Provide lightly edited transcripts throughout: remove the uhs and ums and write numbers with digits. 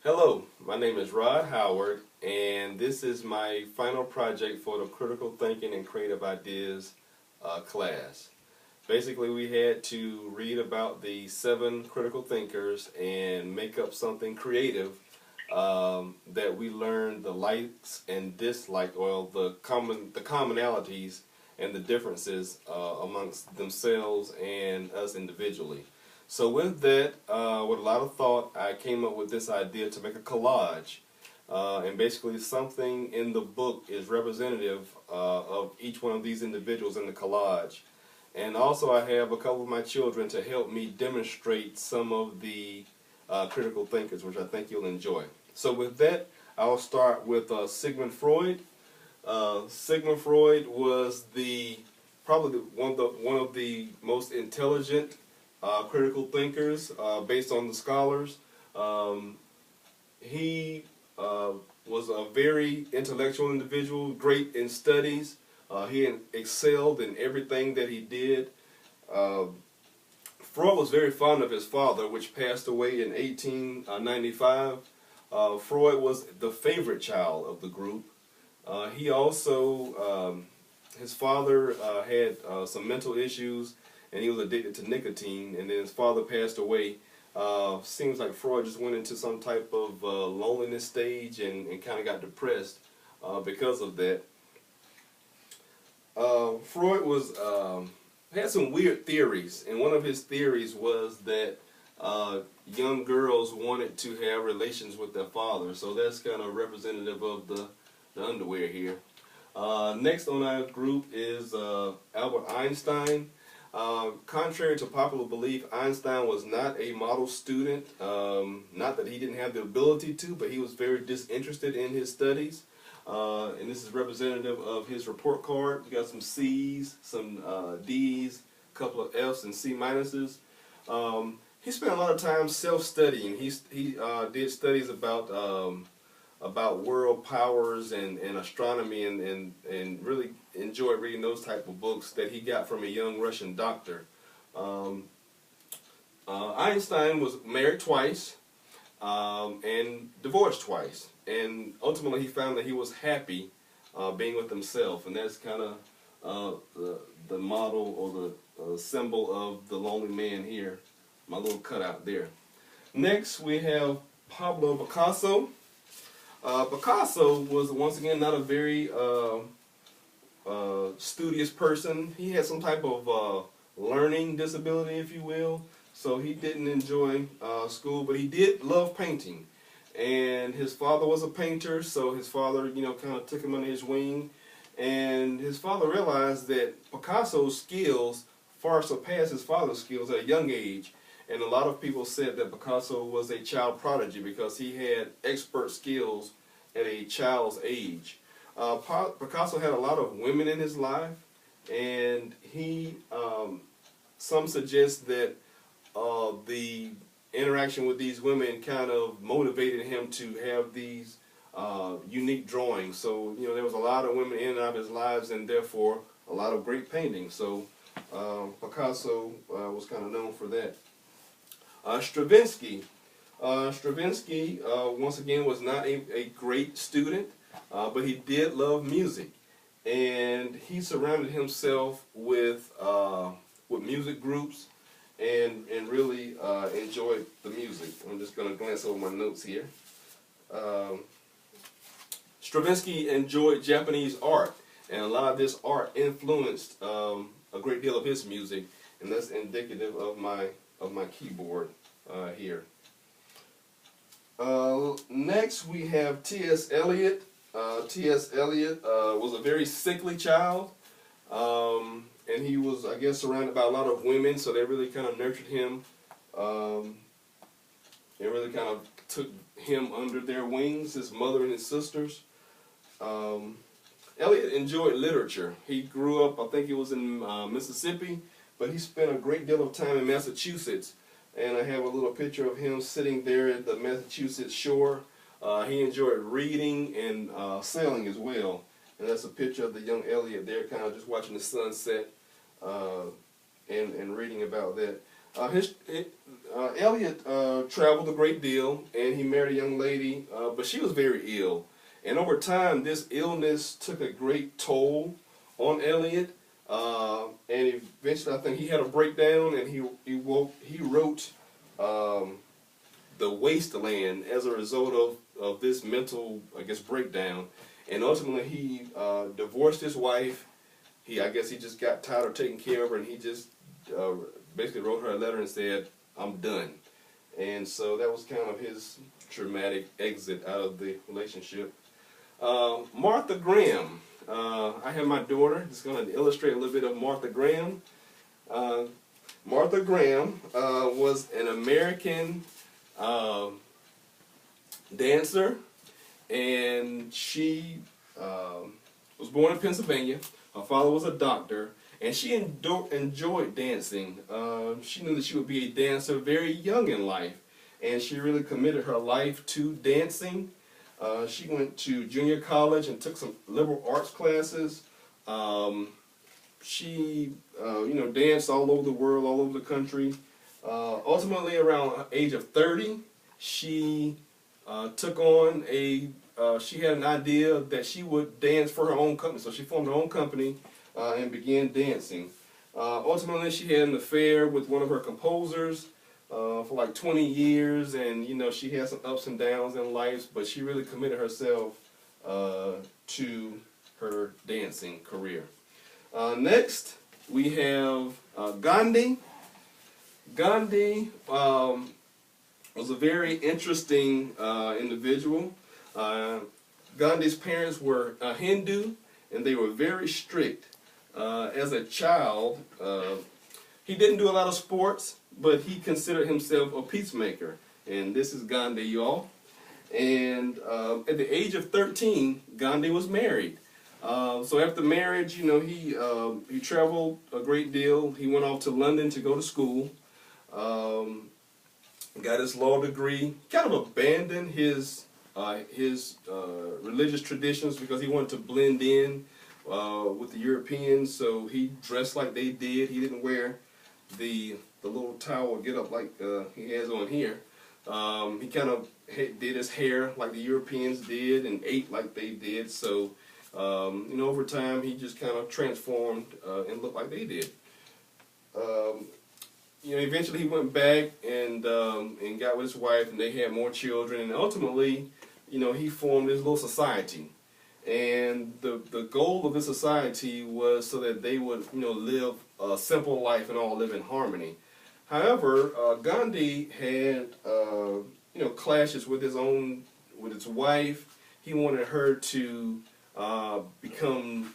Hello, my name is Rod Howard, and this is my final project for the Critical Thinking and Creative Ideas class. Basically, we had to read about the 7 critical thinkers and make up something creative that we learned the likes and dislikes, or the commonalities and the differences amongst themselves and us individually. So with that, with a lot of thought, I came up with this idea to make a collage. And basically something in the book is representative of each one of these individuals in the collage. And also I have a couple of my children to help me demonstrate some of the critical thinkers, which I think you'll enjoy. So with that, I'll start with Sigmund Freud. Sigmund Freud was probably one of the most intelligent critical thinkers based on the scholars. He was a very intellectual individual, great in studies. He excelled in everything that he did. Freud was very fond of his father, which passed away in 1895. Freud was the favorite child of the group. He also, his father had some mental issues, and he was addicted to nicotine, and then his father passed away. Seems like Freud just went into some type of loneliness stage and kind of got depressed because of that. Freud had some weird theories, and one of his theories was that young girls wanted to have relations with their father, so that's kind of representative of the underwear here. Next on our group is Albert Einstein. Contrary to popular belief, Einstein was not a model student. Not that he didn't have the ability to, but he was very disinterested in his studies. And this is representative of his report card. We got some C's, some D's, a couple of F's and C minuses. He spent a lot of time self-studying. He did studies about world powers and astronomy, and really enjoyed reading those type of books that he got from a young Russian doctor. Einstein was married twice and divorced twice, and ultimately he found that he was happy being with himself, and that's kind of the model or the symbol of the lonely man here, my little cutout there. Next we have Pablo Picasso. Picasso was once again not a very studious person. He had some type of learning disability, if you will, so he didn't enjoy school, but he did love painting. And his father was a painter, so his father, kind of took him under his wing. And his father realized that Picasso's skills far surpassed his father's skills at a young age. And a lot of people said that Picasso was a child prodigy because he had expert skills at a child's age. Picasso had a lot of women in his life, and some suggest that the interaction with these women kind of motivated him to have these unique drawings. So, there was a lot of women in and out of his lives, and therefore a lot of great paintings. So Picasso was kind of known for that. Stravinsky. Stravinsky, once again, was not a great student, but he did love music, and he surrounded himself with music groups and really enjoyed the music. I'm just going to glance over my notes here. Stravinsky enjoyed Japanese art, and a lot of this art influenced a great deal of his music, and that's indicative of my keyboard here. Next we have T.S. Eliot. T.S. Eliot was a very sickly child, and he was, I guess, surrounded by a lot of women, so they really kind of nurtured him. They really kind of took him under their wings, his mother and his sisters. Eliot enjoyed literature. He grew up, I think it was in Mississippi, but he spent a great deal of time in Massachusetts. And I have a little picture of him sitting there at the Massachusetts shore. He enjoyed reading and sailing as well. And that's a picture of the young Eliot there, kind of just watching the sunset and reading about that. Elliot traveled a great deal, and he married a young lady, but she was very ill. And over time, this illness took a great toll on Elliot, and eventually, I think he had a breakdown, and he wrote The Wasteland as a result of this mental, I guess, breakdown. And ultimately, he divorced his wife. I guess he just got tired of taking care of her, and he just basically wrote her a letter and said, "I'm done." And so that was kind of his dramatic exit out of the relationship. Martha Graham. I have my daughter that's going to illustrate a little bit of Martha Graham. Martha Graham was an American dancer, and she was born in Pennsylvania. Her father was a doctor, and she enjoyed dancing. She knew that she would be a dancer very young in life, and she really committed her life to dancing. She went to junior college and took some liberal arts classes. She, danced all over the world, all over the country. Ultimately, around the age of 30, she took on she had an idea that she would dance for her own company. So she formed her own company and began dancing. Ultimately, she had an affair with one of her composers for like 20 years, and she had some ups and downs in life, but she really committed herself to her dancing career. Next, we have Gandhi. Gandhi was a very interesting individual. Gandhi's parents were Hindu, and they were very strict. As a child, he didn't do a lot of sports, but he considered himself a peacemaker. And this is Gandhi, y'all. And at the age of 13, Gandhi was married. So after marriage, he traveled a great deal. He went off to London to go to school. Got his law degree. Kind of abandoned his religious traditions because he wanted to blend in with the Europeans. So he dressed like they did. He didn't wear the little towel get up like he has on here. He kind of did his hair like the Europeans did and ate like they did. So over time he just kind of transformed and looked like they did. Eventually he went back and got with his wife, and they had more children, and ultimately, he formed his little society. And the goal of this society was so that they would, live a simple life and all live in harmony. However, Gandhi had, clashes with his wife. He wanted her to become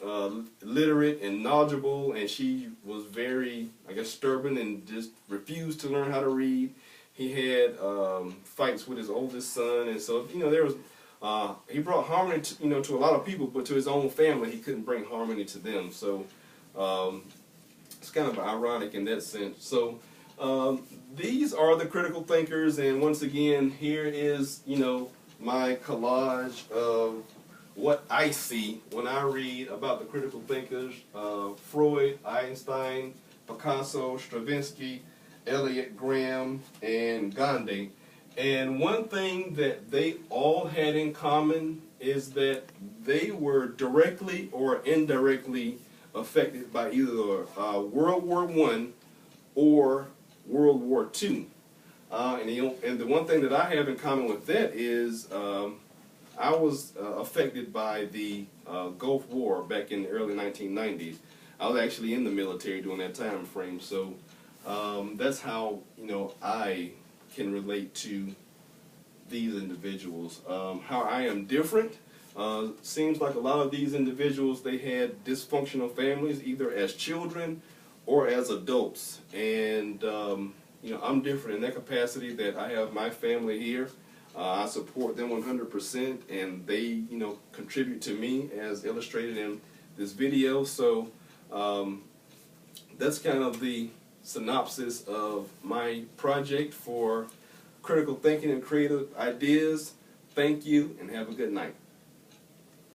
literate and knowledgeable, and she was very, stubborn and just refused to learn how to read. He had fights with his oldest son, and so there was he brought harmony to a lot of people, but to his own family he couldn't bring harmony to them. So it's kind of ironic in that sense. So these are the critical thinkers, and once again, here is my collage of what I see when I read about the critical thinkers: Freud, Einstein, Picasso, Stravinsky, Elliot, Graham, and Gandhi. And one thing that they all had in common is that they were directly or indirectly affected by either World War I or World War II. And the one thing that I have in common with that is I was affected by the Gulf War back in the early 1990s. I was actually in the military during that time frame, so that's how I can relate to these individuals. How I am different, seems like a lot of these individuals, they had dysfunctional families either as children or as adults, and I'm different in that capacity that I have my family here. I support them 100%, and they contribute to me as illustrated in this video. So that's kind of the synopsis of my project for critical thinking and creative ideas. Thank you, and have a good night.